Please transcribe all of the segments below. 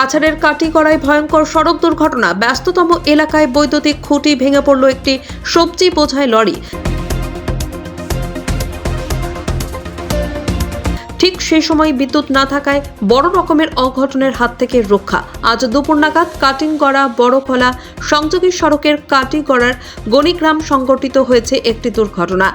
কাছাড়ের কাটিগড়ায় ভয়ঙ্কর সড়ক দুর্ঘটনা। ব্যস্ততম এলাকায় বৈদ্যুতিক খুঁটি ভেঙে পড়ল একটি সবজি বোঝাই লরি। ঠিক সেই সময় বিদ্যুৎ না থাকায় বড় রকমের অঘটনের হাত থেকে রক্ষা। আজ দুপুর নাগাদ কাটিগড়া বড়খলা সংযোগী সড়কের কাটিগড়ার গণিগ্রাম সংঘটিত হয়েছে একটি দুর্ঘটনা।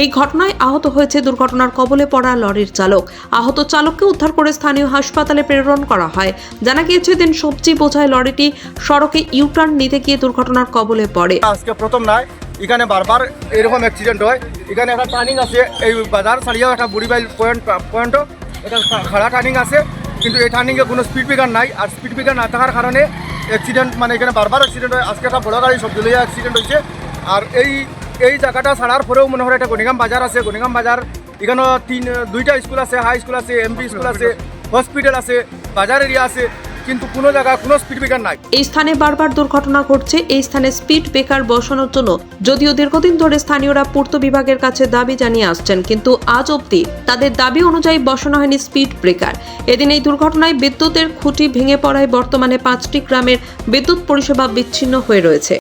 এই ঘটনায় আহত হয়েছে দুর্ঘটনার কবলে পড়া লরির চালক। আহত চালককে উদ্ধার করে স্থানীয় হাসপাতালে প্রেরণ করা হয়। জানা গিয়েছে, দিন সবজি বোঝাই লরিটি সড়কে ইউটার্ন নিতে গিয়ে দুর্ঘটনার কবলে পড়ে। আজকে প্রথম নয়, এখানে বারবার এরকম অ্যাক্সিডেন্ট হয়। এখানে একটা টার্নিং আছে, এই বাজার ছাড়িয়েও একটা বুড়িবাইল পয়েন্টও এটা খাড়া টার্নিং আছে, কিন্তু এই টার্নিংয়ে কোনো স্পিড ব্রেকার নাই। আর স্পিড ব্রেকার না থাকার কারণে অ্যাক্সিডেন্ট, মানে এখানে বারবার অ্যাক্সিডেন্ট হয়। আজকে একটা বড় গাড়ি সবজি লইয়া অ্যাক্সিডেন্ট হয়েছে। আর এই জায়গাটা ছাড়ার পরেও মনে হয় একটা গণিগ্রাম বাজার আছে। গণিগ্রাম বাজার এখানেও দুইটা স্কুল আছে, হাই স্কুল আছে, এমপি স্কুল আছে, হসপিটাল আছে, বাজার এরিয়া আছে, কিন্তু কোনো জায়গায় কোনো স্পিড ব্রেকার নাই। এই স্থানে বারবার দুর্ঘটনা ঘটছে। এই স্থানে স্পিড ব্রেকার বসানোর জন্য যদিও দীর্ঘদিন ধরে স্থানীয়রা পূর্ত বিভাগের কাছে দাবি জানিয়ে আসছেন, কিন্তু আজ অবধি তাদের দাবি অনুযায়ী বসানো হয়নি স্পিড ব্রেকার। এদিন এই দুর্ঘটনায় বিদ্যুতের খুঁটি ভেঙে পড়ায় বর্তমানে 5টি গ্রামের বিদ্যুৎ পরিষেবা বিচ্ছিন্ন হয়ে রয়েছে।